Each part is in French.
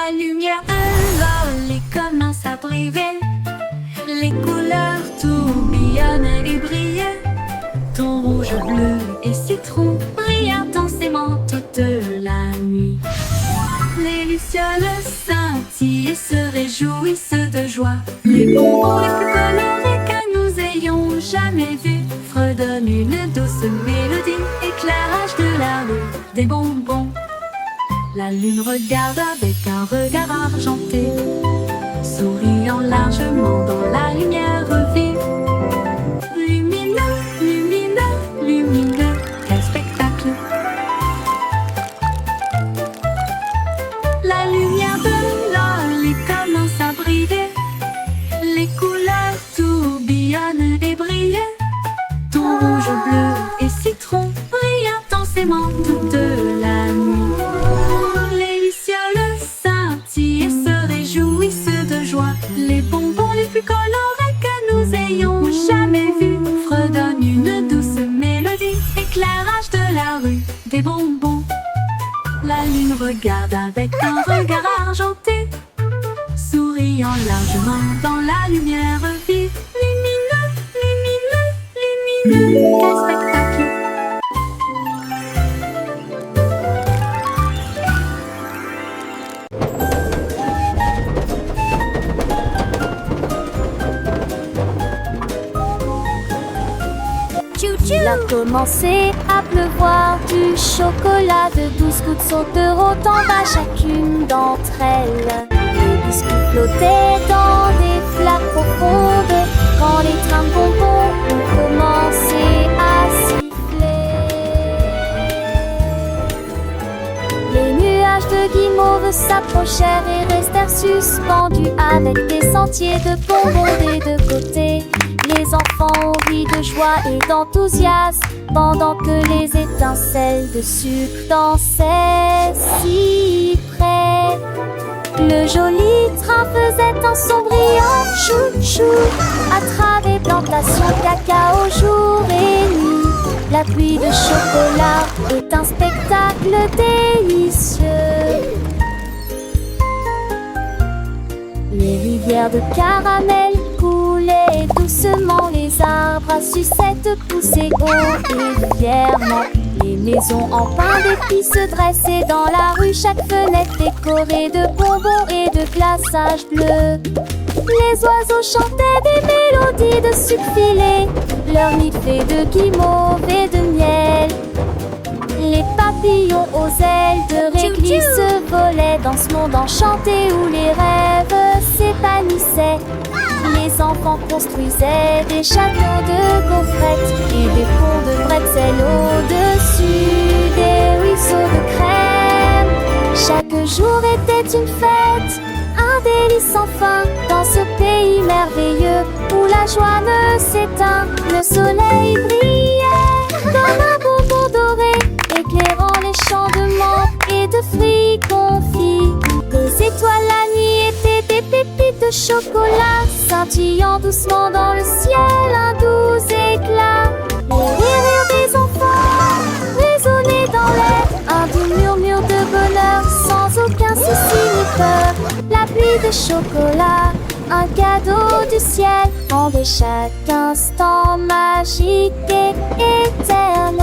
La lumière de l'ol commence à briller. Les couleurs tourbillonnent et brillent. Ton rouge, bleu et citron brillent intensément toute la nuit. Les lucioles scintillent et se réjouissent de joie. Les bonbons les plus colorés que nous ayons jamais vus fredonnent une douce mélodie. Éclairage de la rue, des bonbons. La lune regarde avec un regard argenté, souriant largement dans la lumière vive. Lumineux, lumineux, lumineux, quel spectacle! La lumière de l'ol commence à briller. Les couleurs tourbillonnent et brillent. Ton rouge, bleu et citron brillent intensément toute la nuit. Les lucioles scintillent et se réjouissent de joie. Les bonbons les plus colorés que nous ayons jamais vus fredonnent une douce mélodie. Éclairage de la rue, des bonbons. La lune regarde avec un regard argenté, souriant largement dans la lumière vive. Lumineux, lumineux, lumineux, quel spectacle! Il a commencé à pleuvoir, du chocolat de 12 gouttes sont de en bas chacune d'entre elles. Les biscuits flottaient dans des flaques profondes quand les trains de bonbons ont commencé à siffler. Les nuages de guimauve s'approchèrent et restèrent suspendus avec des sentiers de bonbons des deux côtés. Les enfants ont ri de joie et d'enthousiasme pendant que les étincelles de sucre dansaient si près. Le joli train faisait un son brillant chou-chou à travers plantations cacao jour et nuit. La pluie de chocolat est un spectacle délicieux. Les rivières de caramel coulaient doucement, les arbres à sucettes poussaient haut et fièrement. Les maisons en pain d'épices se dressaient dans la rue, chaque fenêtre décorée de bonbons et de glaçage bleu. Les oiseaux chantaient des mélodies de sucre filé, leur nid fait de guimauve et de miel. Les papillons aux ailes de réglisse volaient dans ce monde enchanté où les rêves s'épanouissaient. Les enfants construisaient des châteaux de gaufrettes et des ponts de bretzel au-dessus des ruisseaux de crème. Chaque jour était une fête, un délice sans fin dans ce pays merveilleux où la joie ne s'éteint. Le soleil brillait comme un bonbon doré, éclairant les champs de menthe et de fruits confits. Les étoiles la nuit étaient des pépites de chocolat, scintillant doucement dans le ciel un doux éclat. Les rires des enfants résonnaient dans l'air, un doux murmure de bonheur sans aucun souci ni peur. La pluie de chocolat, un cadeau du ciel, rendait chaque instant magique et éternel.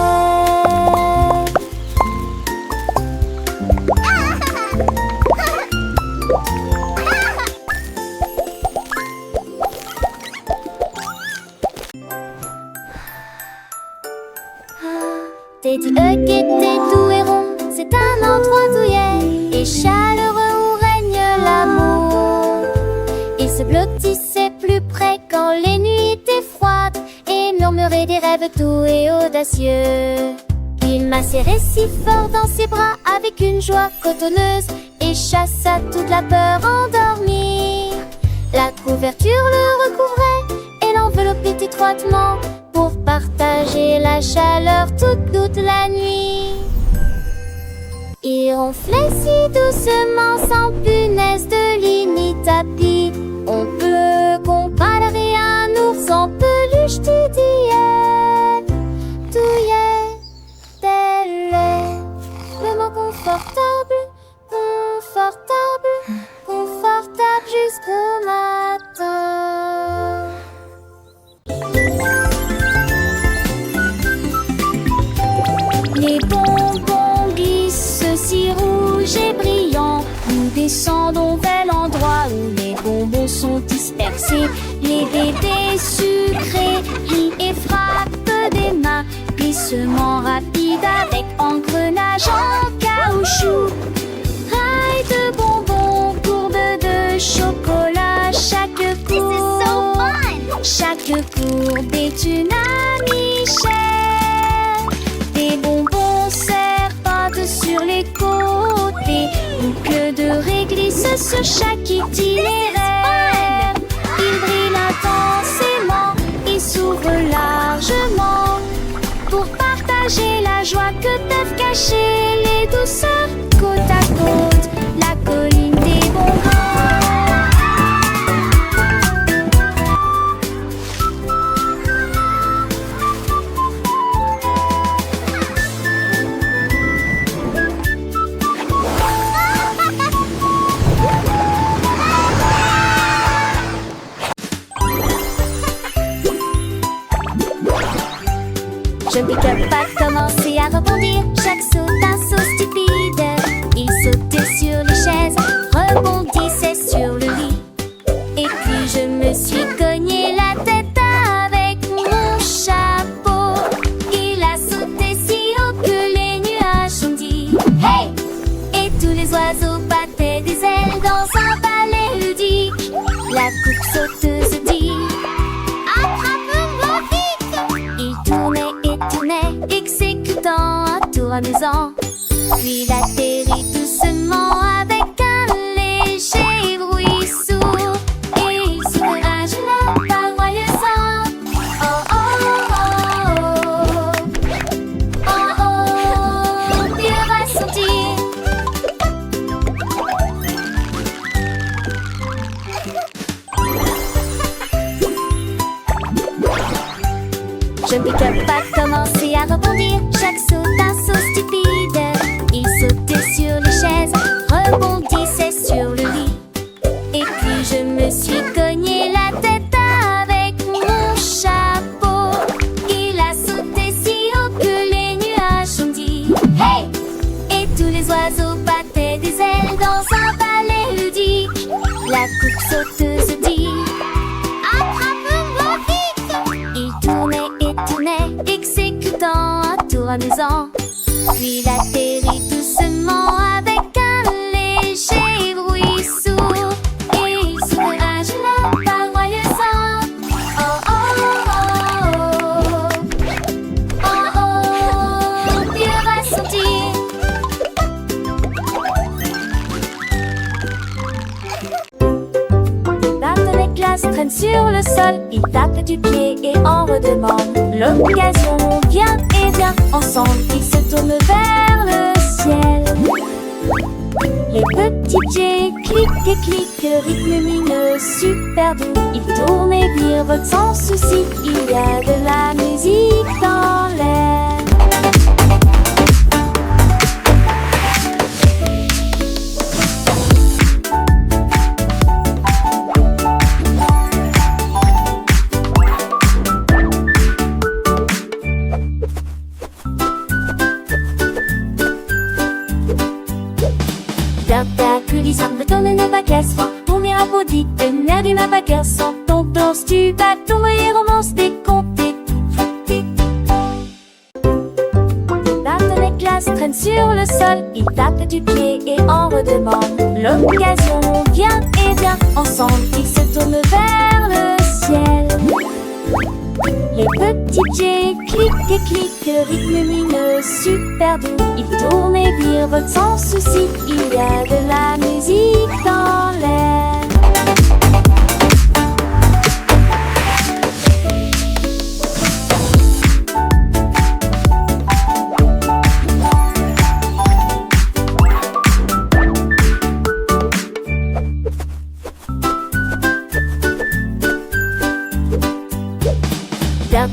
Teddy Hug était doux et rond, c'est un endroit douillet et chaleureux où règne l'amour. Il se blottissait plus près quand les nuits étaient froides et murmurait des rêves doux et audacieux. Il m'a serré si fort dans ses bras avec une joie cotonneuse et chassa toute la peur endormie. La couverture le recouvrait et l'enveloppait étroitement pour partager la chaleur toute la nuit. Il ronflait si doucement sans punaise de lit ni tapis. On peut comparer un ours en peluche douillet, tel est le mot confortable, confortable. bonbons glissent si rouges et brillants. Nous descendons vers l'endroit où les bonbons sont dispersés. Les bébés sucrés rient et frappent des mains. Glissement rapide avec engrenage en caoutchouc. Rail de bonbons, courbe de chocolat. Chaque courbe est une amie chère. Des bonbons serpentent sur les côtés. Boucles de réglisse sur chaque itinéraire. Ils brillent intensément, ils s'ouvrent largement pour partager la joie que peuvent cacher les douceurs. Côte à côte, la colline des bonbons. Je pique pas commencer à rebondir. Chaque saut un saut stupide. Il sautait sur les chaises, rebondissait sur le lit. Et puis je me suis cogné la tête avec mon chapeau. Il a sauté si haut que les nuages ont dit hey! Et tous les oiseaux battaient des ailes dans un ballet ludique. La coupe sauteuse dit attrape-moi vite! Il tournait, exécutant un tour amusant. Puis il atterrit doucement avec un léger bruit sourd. Et il soulage la paroyeusant. Oh oh oh oh. Oh oh, puis il va sortir. Je ne pique pas commencer à rebondir. Chaque saut un saut stupide. Il sautait sur les chaises, rebondissait sur le lit. Et puis je me suis cogné la tête avec mon chapeau. Il a sauté si haut que les nuages ont dit hey! Et tous les oiseaux battaient des ailes dans un ballet ludique. La coupe sauteuse dit attrape-moi vite! Il tournait, exécutant un tour amusant. Puis il atterrit doucement avec un léger bruit sourd. Et il soulage la paroyeusant. Oh oh oh oh. Oh oh, puis il va sortir. Barton et Glace traînent sur le sol. Ils tapent du pied et en redemandent. L'occasion vient et vient. Ensemble, ils se tournent vers le ciel. Les petits jets cliquent et cliquent, rythme lumineux, super doux. Ils tournent et virevoltent sans souci. Il y a de la musique dans l'air. Ton mirabeau dit le nerf du mabaqueur sans ton danse tu bats ton et romance décompté. Barton et Glace traînent sur le sol. Ils tapent du pied et en redemandent. L'occasion vient et vient. Ensemble ils se tournent vers le ciel. Les petits jets cliquent et cliquent, rythme lumineux, super doux. Ils tournent et virevoltent sans souci. Il y a de la musique dans l'air.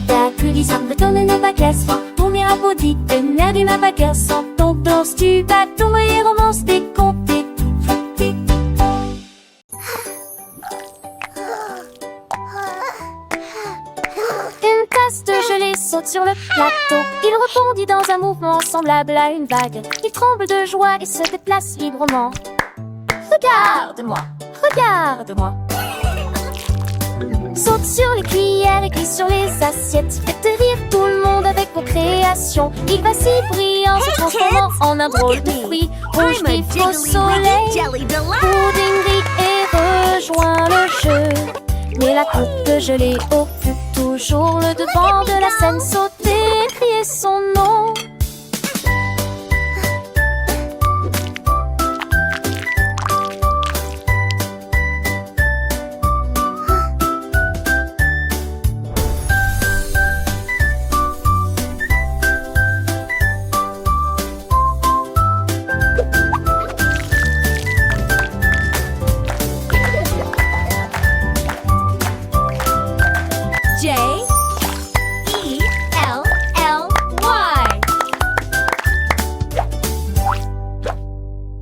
Ta coulisse retombe ne pas casse. Ton mirabeau dit le nerf du mabaqueur sans ton danse tu bats ton et romance décompté. Une tasse de gelée saute sur le plateau. Il rebondit dans un mouvement semblable à une vague. Il tremble de joie et se déplace librement. Regarde-moi, regarde-moi. Saute sur les cuillères et glisse sur les assiettes. Faites rire tout le monde avec vos créations. Il vacille brillant, se transformant en un drôle de fruit. Rouge I'm a vif au jiggly soleil. wiggly jelly delight. Pudding rit et rejoint le jeu. Mais la coupe de gelée occupe toujours le devant de la scène. Sauter et crier son nom. J